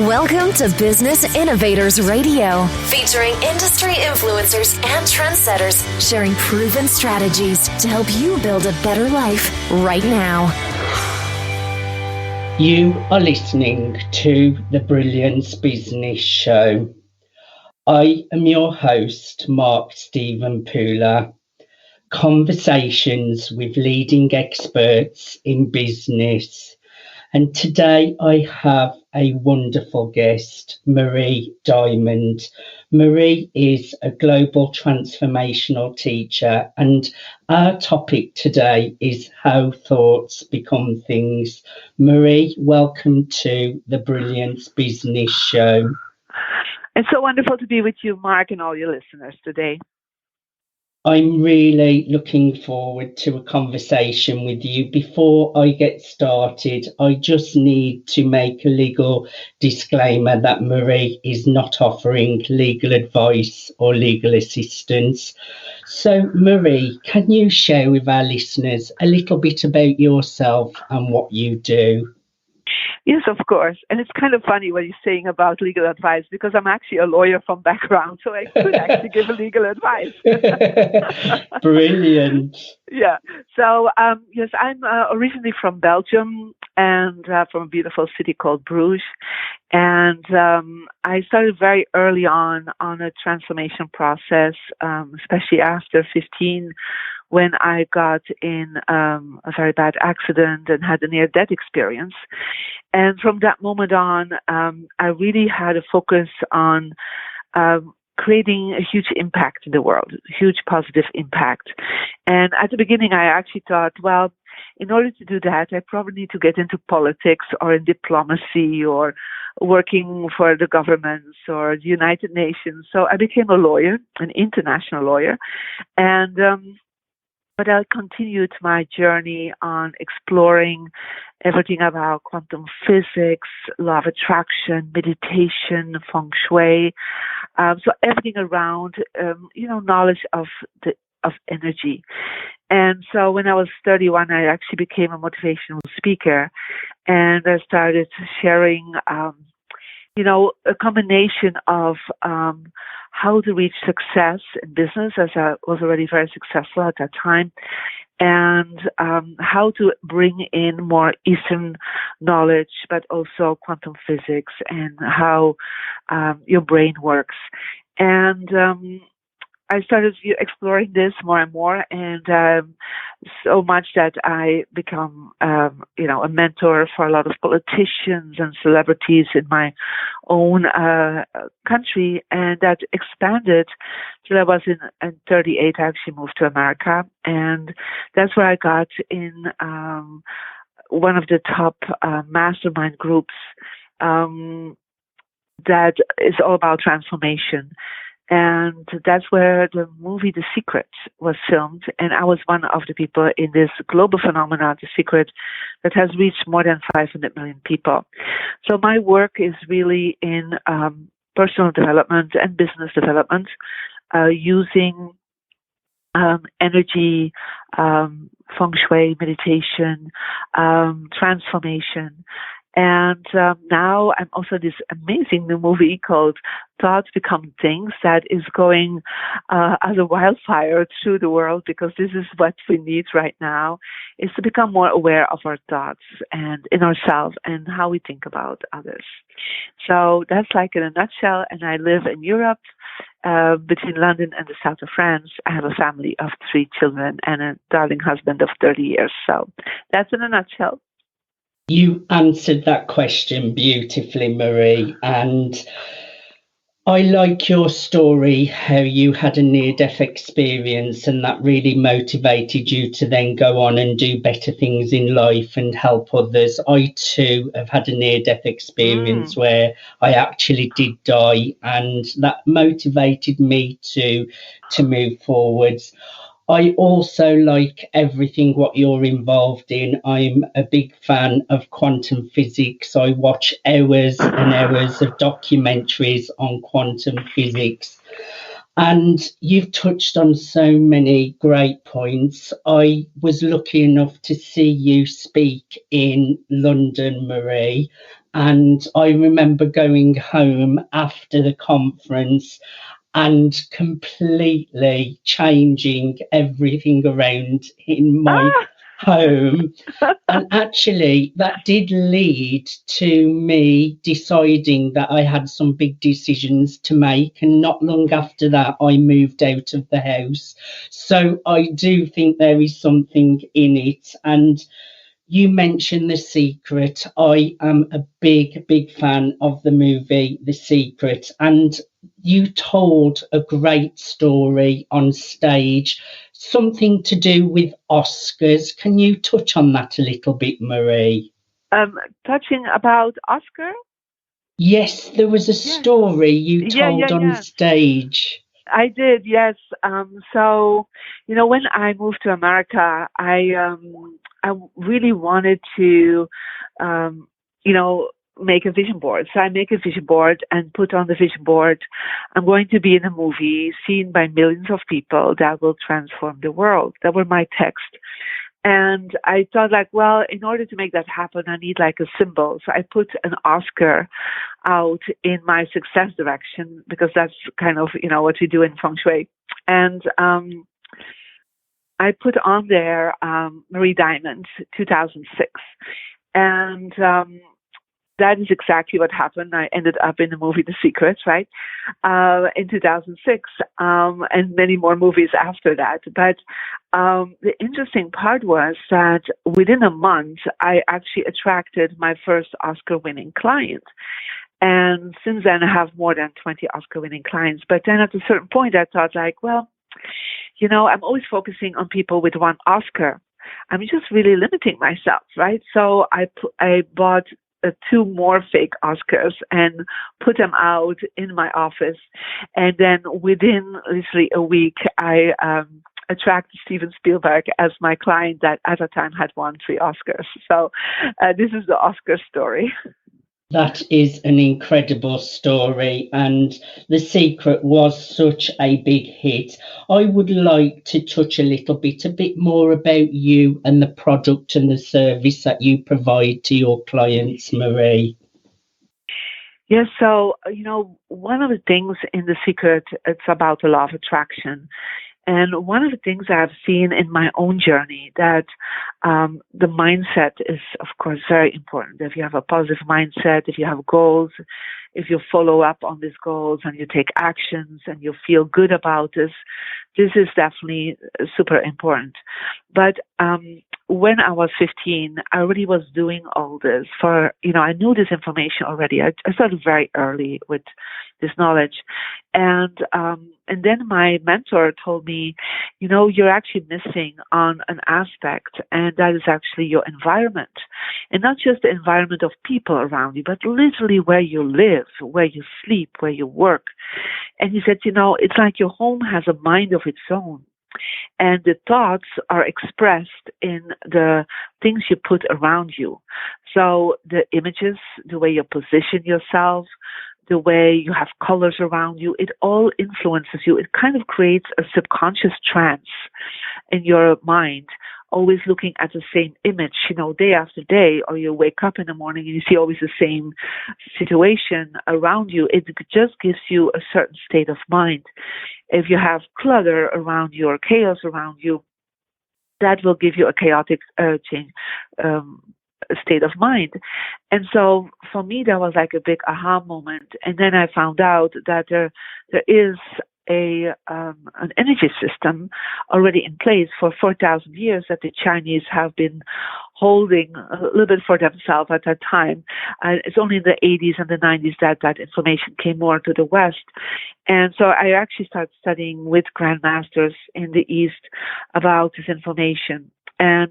Welcome to Business Innovators Radio, featuring industry influencers and trendsetters sharing proven strategies to help you build a better life right now. You are listening to the Brilliance Business Show. I am your host, Mark Stephen Pooler. Conversations with leading experts in business. And today I have a wonderful guest, Marie Diamond. Marie is a global transformational teacher, and our topic today is how thoughts become things. Marie, welcome to the Brilliance Business Show. It's so wonderful to be with you, Mark, and all your listeners today. I'm really looking forward to a conversation with you. Before I get started, I just need to make a legal disclaimer that Marie is not offering legal advice or legal assistance. So, Marie, can you share with our listeners a little bit about yourself and what you do? Yes, of course. And it's kind of funny what you're saying about legal advice, because I'm actually a lawyer from background, so I could actually give legal advice. Brilliant. Yeah. So, yes, I'm originally from Belgium and from a beautiful city called Bruges. And I started very early on a transformation process, especially after 15, when I got in a very bad accident and had a near-death experience. And from that moment on, I really had a focus on creating a huge impact in the world, a huge positive impact. And at the beginning, I actually thought, well, in order to do that, I probably need to get into politics or in diplomacy or working for the governments or the United Nations. So I became a lawyer, an international lawyer. And but I continued my journey on exploring everything about quantum physics, law of attraction, meditation, Feng Shui, so everything around, knowledge of energy. And so when I was 31, I actually became a motivational speaker, and I started sharing, a combination of how to reach success in business, as I was already very successful at that time, and how to bring in more Eastern knowledge, but also quantum physics and how your brain works. And I started exploring this more and more, and so much that I become, a mentor for a lot of politicians and celebrities in my own country, and that expanded till I was in 38. I actually moved to America, and that's where I got in one of the top mastermind groups that is all about transformation. And that's where the movie The Secret was filmed. And I was one of the people in this global phenomenon, The Secret, that has reached more than 500 million people. So my work is really in personal development and business development, using energy, Feng Shui, meditation, transformation. And now I'm also this amazing new movie called Thoughts Become Things that is going as a wildfire through the world, because this is what we need right now, is to become more aware of our thoughts and in ourselves and how we think about others. So that's like in a nutshell. And I live in Europe, between London and the south of France. I have a family of 3 children and a darling husband of 30 years. So that's in a nutshell. You answered that question beautifully, Marie, and I like your story, how you had a near-death experience and that really motivated you to then go on and do better things in life and help others. I too have had a near-death experience where I actually did die, and that motivated me to move forwards. I also like everything what you're involved in. I'm a big fan of quantum physics. I watch hours and hours of documentaries on quantum physics. And you've touched on so many great points. I was lucky enough to see you speak in London, Marie, And I remember going home after the conference and completely changing everything around in my home. And actually, that did lead to me deciding that I had some big decisions to make. And not long after that, I moved out of the house. So I do think there is something in it. And you mentioned The Secret. I am a big fan of the movie The Secret. And you told a great story on stage, something to do with Oscars. Can you touch on that a little bit, Marie? Touching about Oscar? Yes, there was a story you told on stage. I did, yes. So, when I moved to America, I really wanted to, make a vision board. So I make a vision board and put on the vision board, I'm going to be in a movie seen by millions of people that will transform the world. That were my text. And I thought, well, in order to make that happen, I need a symbol. So I put an Oscar out in my success direction, because that's kind of, what we do in Feng Shui. And I put on there Marie Diamond, 2006. And that is exactly what happened. I ended up in the movie The Secret, right, in 2006, and many more movies after that. But the interesting part was that within a month, I actually attracted my first Oscar-winning client. And since then, I have more than 20 Oscar-winning clients. But then at a certain point, I thought, I'm always focusing on people with one Oscar. I'm just really limiting myself, right? So I bought 2 more fake Oscars and put them out in my office. And then within literally a week, I attracted Steven Spielberg as my client that at the time had won 3 Oscars. So this is the Oscar story. That is an incredible story, and The Secret was such a big hit. I would like to touch a bit more about you and the product and the service that you provide to your clients, Marie. Yes, so, one of the things in The Secret, it's about the law of attraction. And one of the things I've seen in my own journey that the mindset is, of course, very important. If you have a positive mindset, if you have goals, if you follow up on these goals and you take actions and you feel good about this is definitely super important. But when I was 15, I already was doing all this I knew this information already. I started very early with this knowledge. And then my mentor told me, you're actually missing on an aspect, and that is actually your environment. And not just the environment of people around you, but literally where you live, where you sleep, where you work. And he said, it's like your home has a mind of its own. And the thoughts are expressed in the things you put around you. So the images, the way you position yourself, the way you have colors around you, it all influences you. It kind of creates a subconscious trance in your mind, always looking at the same image, day after day, or you wake up in the morning and you see always the same situation around you. It just gives you a certain state of mind. If you have clutter around you or chaos around you, that will give you a chaotic state of mind. And so for me, that was like a big aha moment. And then I found out that there is an energy system already in place for 4,000 years that the Chinese have been holding a little bit for themselves at that time. It's only in the 80s and the 90s that information came more to the West. And so I actually started studying with grandmasters in the East about this information. And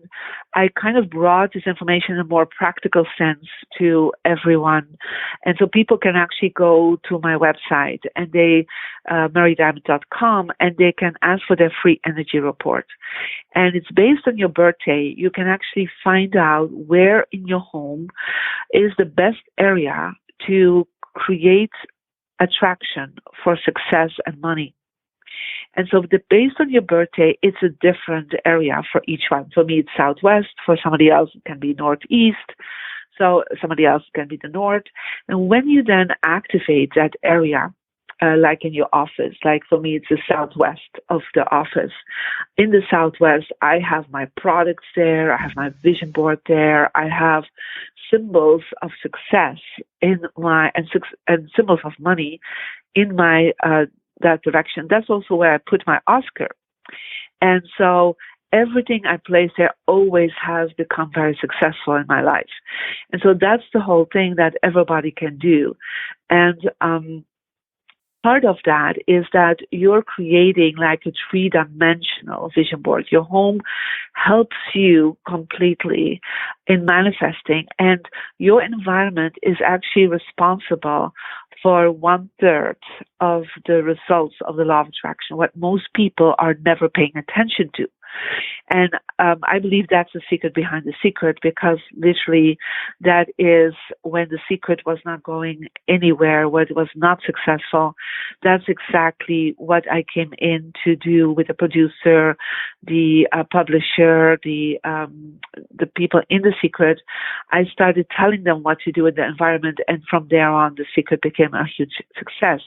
I kind of brought this information in a more practical sense to everyone. And so people can actually go to my website and mariediamond.com, and they can ask for their free energy report. And it's based on your birthday. You can actually find out where in your home is the best area to create attraction for success and money. And so based on your birthday, it's a different area for each one. For me, it's Southwest. For somebody else, it can be Northeast. So somebody else can be the north. And when you then activate that area, like in your office, like for me, it's the southwest of the office. In the southwest, I have my products there. I have my vision board there. I have symbols of success in my and symbols of money in my that direction. That's also where I put my Oscar. And so everything I place there always has become very successful in my life. And so that's the whole thing that everybody can do. And part of that is that you're creating like a three-dimensional vision board. Your home helps you completely in manifesting, and your environment is actually responsible for 1/3 of the results of the law of attraction, what most people are never paying attention to. And I believe that's the secret behind the secret, because literally that is when the secret was not going anywhere, when it was not successful. That's exactly what I came in to do with the producer, the publisher, the people in the secret. I started telling them what to do in the environment, and from there on, the secret became a huge success.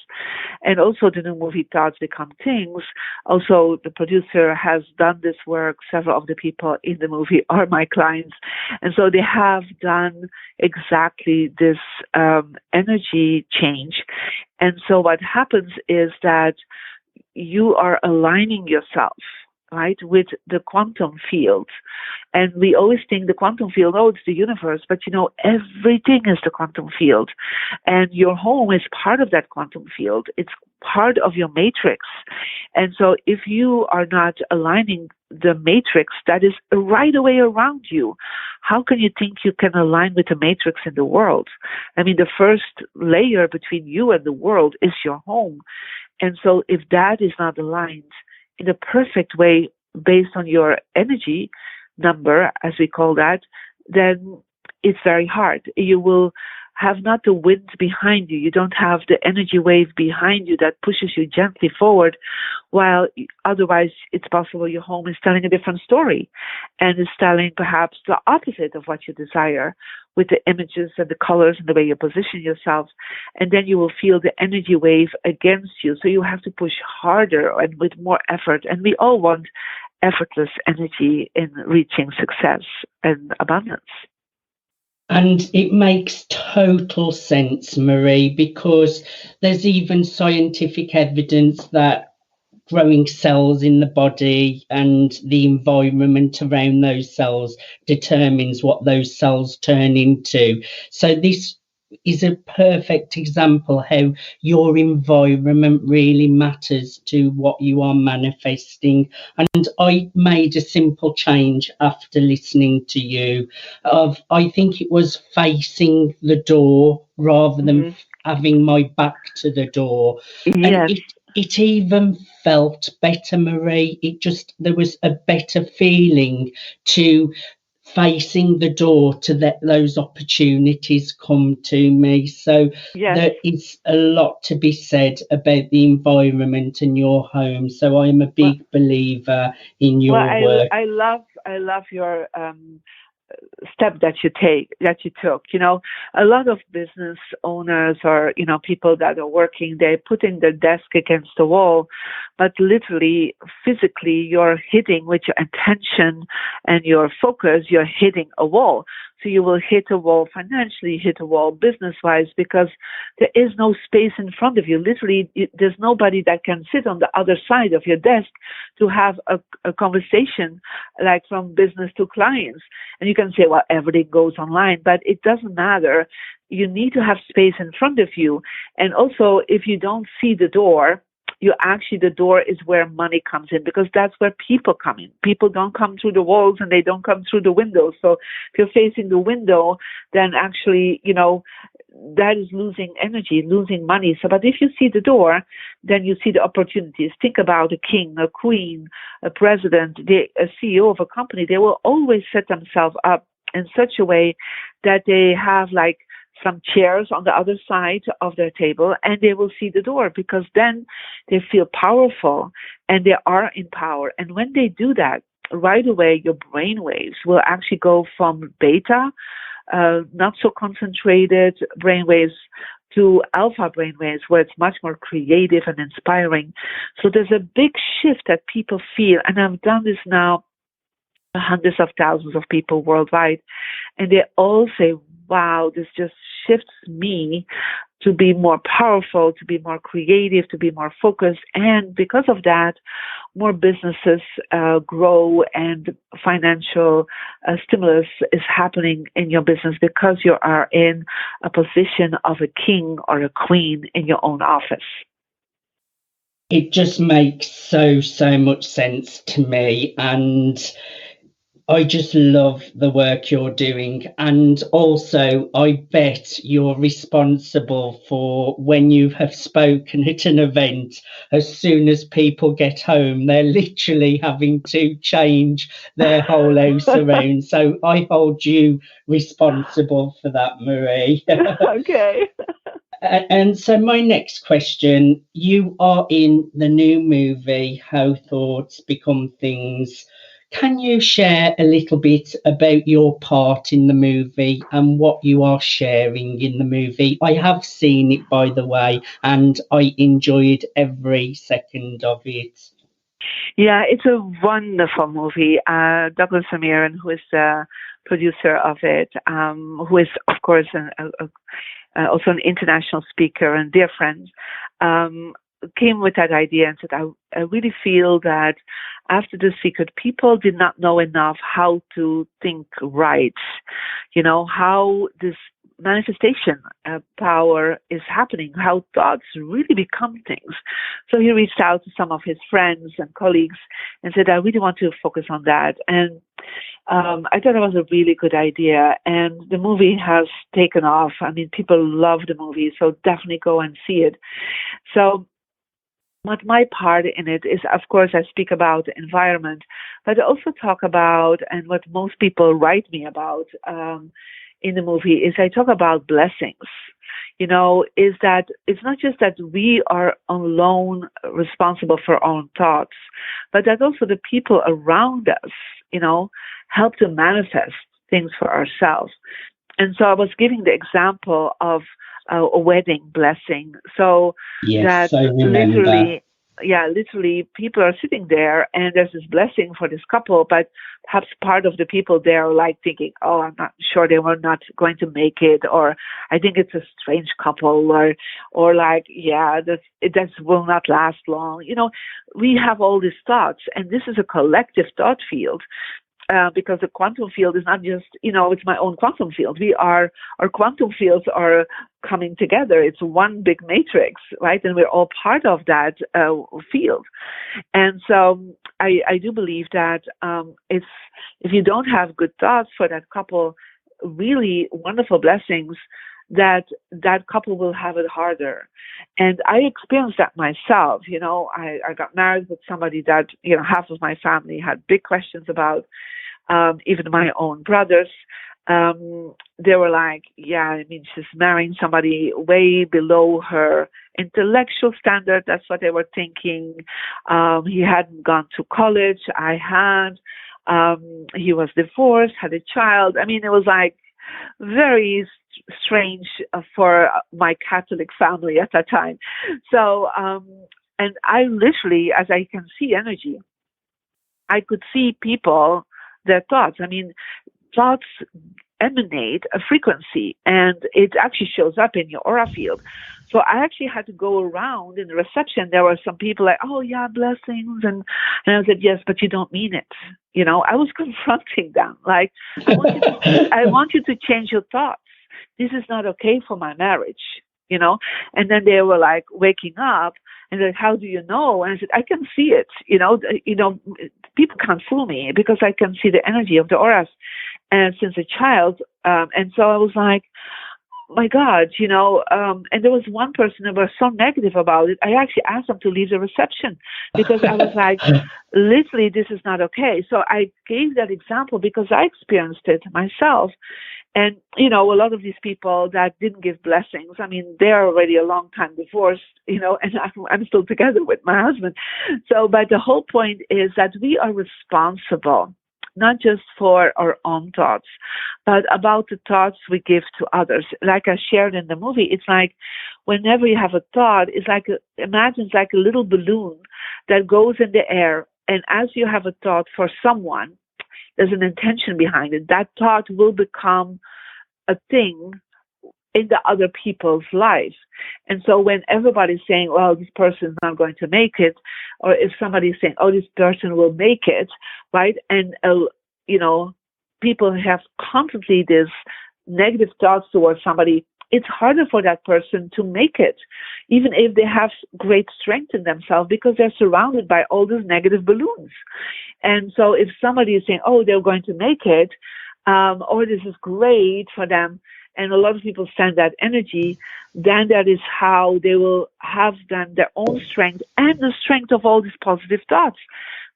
And also the new movie Thoughts Become Things. Also, the producer has done this work. Several of the people in the movie are my clients. And so they have done exactly this energy change. And so what happens is that you are aligning yourself, right, with the quantum field. And we always think the quantum field, oh, it's the universe, but everything is the quantum field. And your home is part of that quantum field. It's part of your matrix. And so if you are not aligning the matrix that is right away around you, how can you think you can align with the matrix in the world? I mean, the first layer between you and the world is your home. And so if that is not aligned in a perfect way based on your energy number, as we call that, then it's very hard. You will have not the wind behind you. You don't have the energy wave behind you that pushes you gently forward, while otherwise it's possible your home is telling a different story and is telling perhaps the opposite of what you desire with the images and the colors and the way you position yourself. And then you will feel the energy wave against you. So you have to push harder and with more effort. And we all want effortless energy in reaching success and abundance. And it makes total sense, Marie, because there's even scientific evidence that growing cells in the body and the environment around those cells determines what those cells turn into. So this is a perfect example how your environment really matters to what you are manifesting. And I made a simple change after listening to you of, I think it was facing the door rather than having my back to the door. Yes. And it even felt better, Marie. There was a better feeling to facing the door to let those opportunities come to me. So there is a lot to be said about the environment and your home. So I'm a big believer in your work. I love your step that you took. A lot of business owners or, people that are working, they're putting their desk against the wall, but literally, physically, you're hitting with your attention and your focus, you're hitting a wall. So you will hit a wall financially, hit a wall business-wise, because there is no space in front of you. Literally, there's nobody that can sit on the other side of your desk to have a conversation like from business to clients. And you can say, well, everything goes online, but it doesn't matter. You need to have space in front of you. And also, if you don't see the door, the door is where money comes in, because that's where people come in. People don't come through the walls and they don't come through the windows. So if you're facing the window, then actually, that is losing energy, losing money. So, but if you see the door, then you see the opportunities. Think about a king, a queen, a president, a CEO of a company. They will always set themselves up in such a way that they have like some chairs on the other side of their table, and they will see the door, because then they feel powerful and they are in power. And when they do that, right away, your brain waves will actually go from beta not so concentrated brainwaves to alpha brainwaves, where it's much more creative and inspiring. So there's a big shift that people feel, and I've done this now hundreds of thousands of people worldwide, and they all say, wow, this just shifts me to be more powerful, to be more creative, to be more focused. And because of that, more businesses grow, and financial stimulus is happening in your business because you are in a position of a king or a queen in your own office. It just makes so much sense to me, and I just love the work you're doing. And also, I bet you're responsible for when you have spoken at an event, as soon as people get home, they're literally having to change their whole house around. So I hold you responsible for that, Marie. Okay. And so my next question, you are in the new movie, How Thoughts Become Things. Can you share a little bit about your part in the movie and what you are sharing in the movie? I have seen it, by the way, and I enjoyed every second of it. Yeah, it's a wonderful movie. Douglas Amiran, who is the producer of it, who is, of course, also an international speaker and dear friend, came with that idea and said, I really feel that after The Secret, people did not know enough how to think right, how this manifestation power is happening, how thoughts really become things. So he reached out to some of his friends and colleagues and said, I really want to focus on that. And I thought it was a really good idea. And the movie has taken off. I mean, people love the movie, so definitely go and see it. So what my part in it is, of course, I speak about the environment, but I also talk about, and what most people write me about in the movie, is I talk about blessings. Is that it's not just that we are alone responsible for our own thoughts, but that also the people around us, help to manifest things for ourselves. And so I was giving the example of a wedding blessing. So yes, that I remember. literally people are sitting there and there's this blessing for this couple, but perhaps part of the people there are like thinking, oh, I'm not sure they were not going to make it, or I think it's a strange couple, or like, yeah, that will not last long. We have all these thoughts, and this is a collective thought field. Because the quantum field is not just, it's my own quantum field. Our quantum fields are coming together. It's one big matrix, right? And we're all part of that field. And so I do believe that if you don't have good thoughts for that couple, really wonderful blessings, that couple will have it harder. And I experienced that myself. I got married with somebody that, half of my family had big questions about. Even my own brothers, they were like, yeah, she's marrying somebody way below her intellectual standard. That's what they were thinking. He hadn't gone to college. I had. He was divorced, had a child. It was like very strange for my Catholic family at that time. So, and I literally, as I can see energy, I could see people, their thoughts. Thoughts emanate a frequency, and it actually shows up in your aura field. So I actually had to go around in the reception. There were some people like, oh yeah, blessings. And I said, yes, but you don't mean it. I was confronting them. Like, I want you to change your thoughts. This is not okay for my marriage. And then they were like waking up and like, how do you know? And I said, I can see it. People can't fool me because I can see the energy of the auras, and since a child. And so I was like, my God, and there was one person that was so negative about it. I actually asked them to leave the reception because I was like, literally, this is not okay. So I gave that example because I experienced it myself. And, a lot of these people that didn't give blessings, they're already a long time divorced, and I'm still together with my husband. So, but the whole point is that we are responsible. not just for our own thoughts, but about the thoughts we give to others. Like I shared in the movie, it's like whenever you have a thought, imagine it's like a little balloon that goes in the air. And as you have a thought for someone, there's an intention behind it. That thought will become a thing in the other people's lives. And so when everybody's saying, well, this person is not going to make it, or if somebody's saying, oh, this person will make it, right? And, people have constantly this negative thoughts towards somebody, it's harder for that person to make it, even if they have great strength in themselves, because they're surrounded by all these negative balloons. And so if somebody is saying, oh, they're going to make it, or this is great for them, and a lot of people send that energy, then that is how they will have then their own strength and the strength of all these positive thoughts.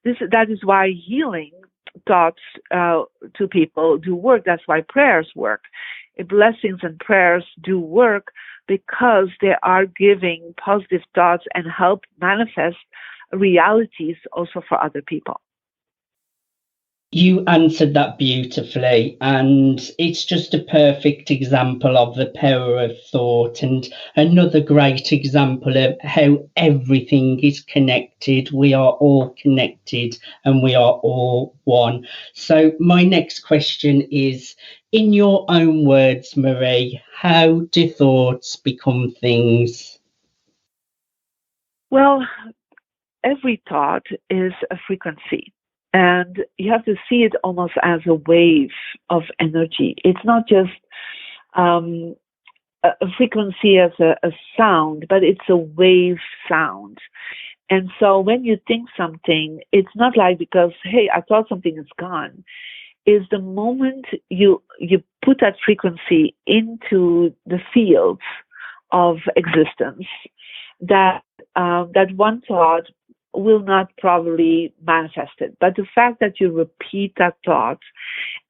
That is why healing thoughts to people do work. That's why prayers work. Blessings and prayers do work because they are giving positive thoughts and help manifest realities also for other people. You answered that beautifully, and it's just a perfect example of the power of thought, and another great example of how everything is connected. We are all connected and we are all one. So my next question is, in your own words, Marie, how do thoughts become things? Well, every thought is a frequency. And you have to see it almost as a wave of energy. It's not just a frequency as a sound, but it's a wave sound. And so when you think something, it's not like because, hey, I thought something is gone. Is the moment you put that frequency into the fields of existence, that one thought will not probably manifest it. But the fact that you repeat that thought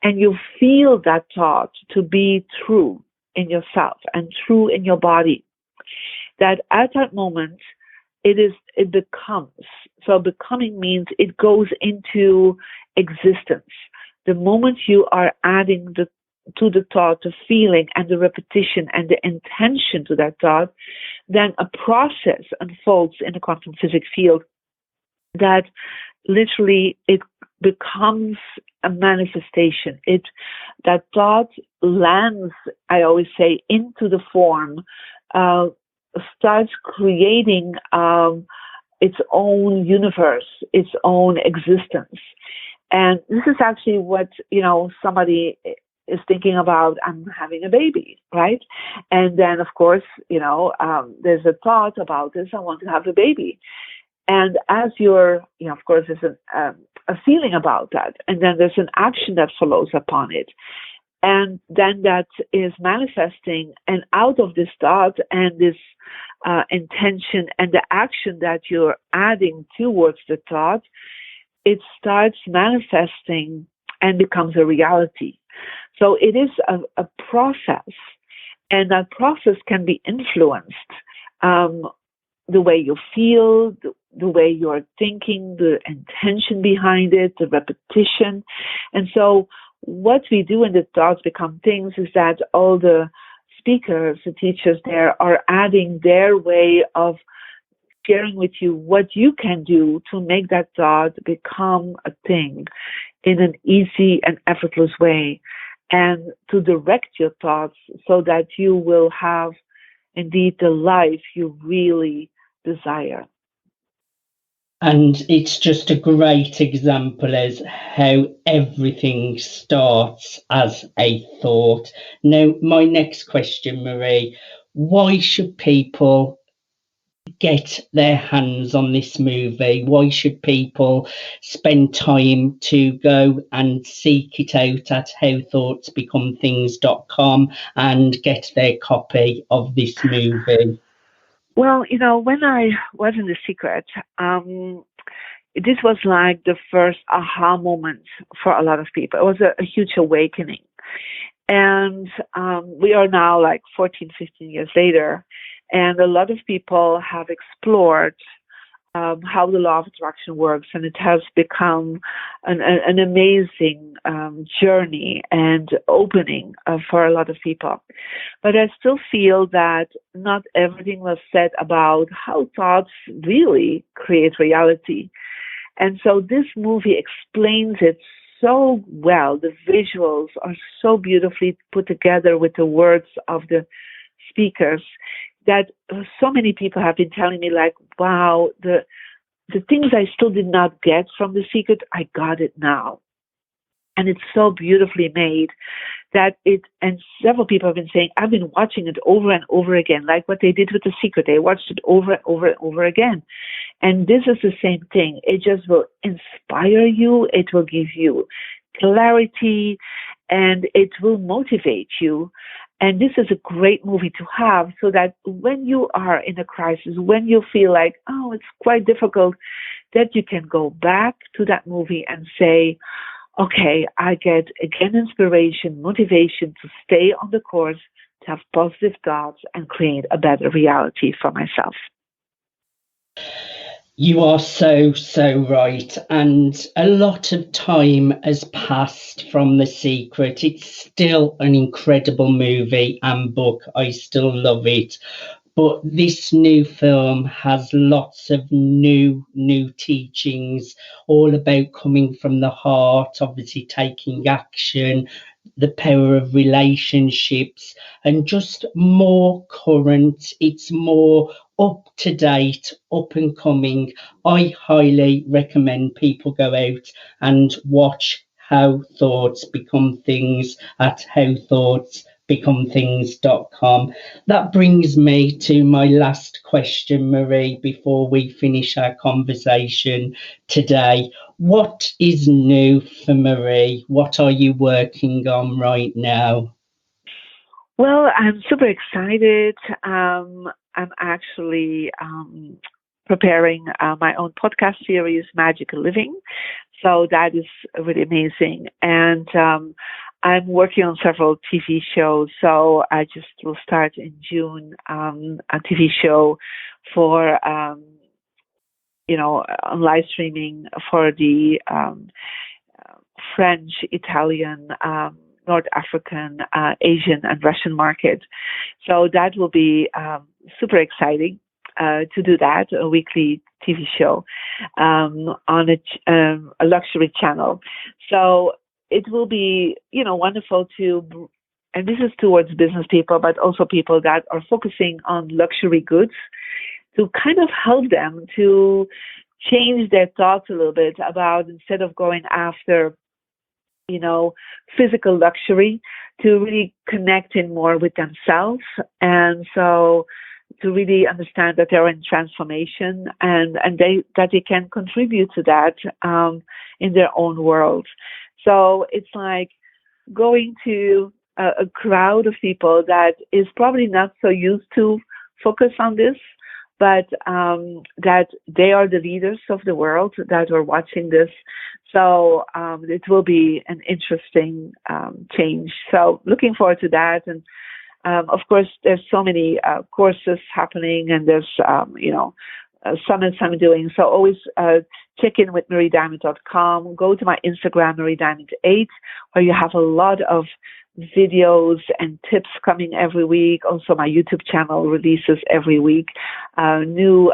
and you feel that thought to be true in yourself and true in your body, that at that moment it becomes. So becoming means it goes into existence. The moment you are adding to the thought, the feeling and the repetition and the intention to that thought, then a process unfolds in the quantum physics field that literally it becomes a manifestation. That thought lands, I always say, into the form, starts creating its own universe, its own existence. And this is actually what, somebody is thinking about, I'm having a baby, right? And then, of course, there's a thought about this, I want to have a baby. And as you're, of course, there's a feeling about that. And then there's an action that follows upon it. And then that is manifesting. And out of this thought and this intention and the action that you're adding towards the thought, it starts manifesting and becomes a reality. So it is a process. And that process can be influenced. The way you feel, the way you're thinking, the intention behind it, the repetition. And so what we do in the Thoughts Become Things is that all the speakers, the teachers there are adding their way of sharing with you what you can do to make that thought become a thing in an easy and effortless way, and to direct your thoughts so that you will have indeed the life you really desire. And it's just a great example as how everything starts as a thought. Now, my next question, Marie, why should people get their hands on this movie? Why should people spend time to go and seek it out at howthoughtsbecomethings.com and get their copy of this movie? Well, when I was in The Secret, this was like the first aha moment for a lot of people. It was a huge awakening. And we are now like 14, 15 years later, and a lot of people have explored how the law of attraction works, and it has become an amazing journey and opening for a lot of people. But I still feel that not everything was said about how thoughts really create reality. And so this movie explains it so well. The visuals are so beautifully put together with the words of the speakers that so many people have been telling me, like, wow, the things I still did not get from The Secret, I got it now. And it's so beautifully made that and several people have been saying, I've been watching it over and over again, like what they did with The Secret. They watched it over and over and over again. And this is the same thing. It just will inspire you. It will give you clarity, and it will motivate you. And this is a great movie to have, so that when you are in a crisis, when you feel like, oh, it's quite difficult, that you can go back to that movie and say, okay, I get again inspiration, motivation to stay on the course, to have positive thoughts and create a better reality for myself. You are so, so right. And a lot of time has passed from The Secret. It's still an incredible movie and book. I still love it. But this new film has lots of new teachings, all about coming from the heart, obviously taking action, the power of relationships, and just more current. It's more up to date, up and coming. I highly recommend people go out and watch How Thoughts Become Things at howthoughtsbecomethings.com. That brings me to my last question, Marie, before we finish our conversation today. What is new for Marie? What are you working on right now? Well, I'm super excited. I'm actually preparing my own podcast series, Magical Living. So that is really amazing. And I'm working on several TV shows. So I just will start in June a TV show for, on live streaming for the French, Italian, North African, Asian, and Russian market. So that will be super exciting to do that, a weekly TV show on a luxury channel. So it will be, wonderful to, and this is towards business people, but also people that are focusing on luxury goods, to kind of help them to change their thoughts a little bit about, instead of going after physical luxury, to really connect in more with themselves. And so to really understand that they're in transformation and that they can contribute to that in their own world. So it's like going to a crowd of people that is probably not so used to focus on this, but that they are the leaders of the world that are watching this. So it will be an interesting change. So looking forward to that. And of course, there's so many courses happening, and there's, summits I'm doing. So always check in with mariediamond.com. Go to my Instagram, mariediamond8, where you have a lot of videos and tips coming every week. Also, my YouTube channel releases every week new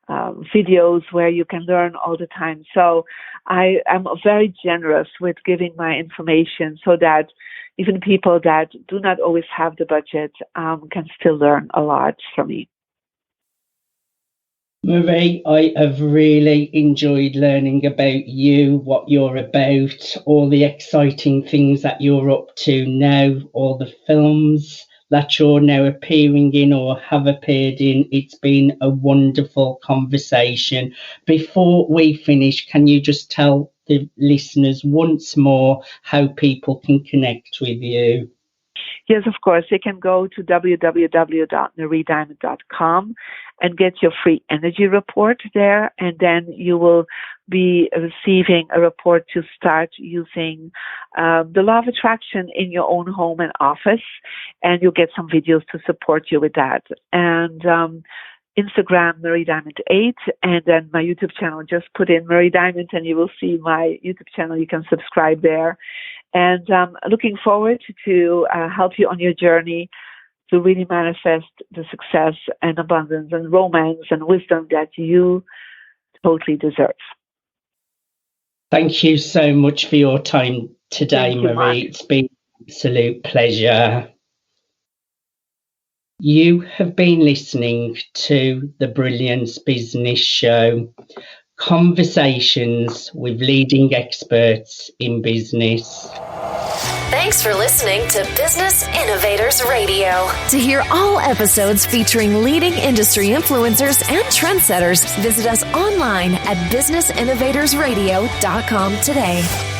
videos where you can learn all the time. So I am very generous with giving my information, so that even people that do not always have the budget can still learn a lot from me. Marie, I have really enjoyed learning about you, what you're about, all the exciting things that you're up to now, all the films that you're now appearing in or have appeared in. It's been a wonderful conversation. Before we finish, can you just tell the listeners once more how people can connect with you? Yes, of course. You can go to www.mariediamond.com and get your free energy report there, and then you will be receiving a report to start using the law of attraction in your own home and office, and you'll get some videos to support you with that. And Instagram, Marie Diamond 8, and then my YouTube channel. Just put in Marie Diamond and you will see my YouTube channel. You can subscribe there. And looking forward to help you on your journey to really manifest the success and abundance and romance and wisdom that you totally deserve. Thank you so much for your time today, Marie. It's been an absolute pleasure. You have been listening to the Brilliance Business Show, conversations with leading experts in business. Thanks for listening to Business Innovators Radio. To hear all episodes featuring leading industry influencers and trendsetters, visit us online at businessinnovatorsradio.com today.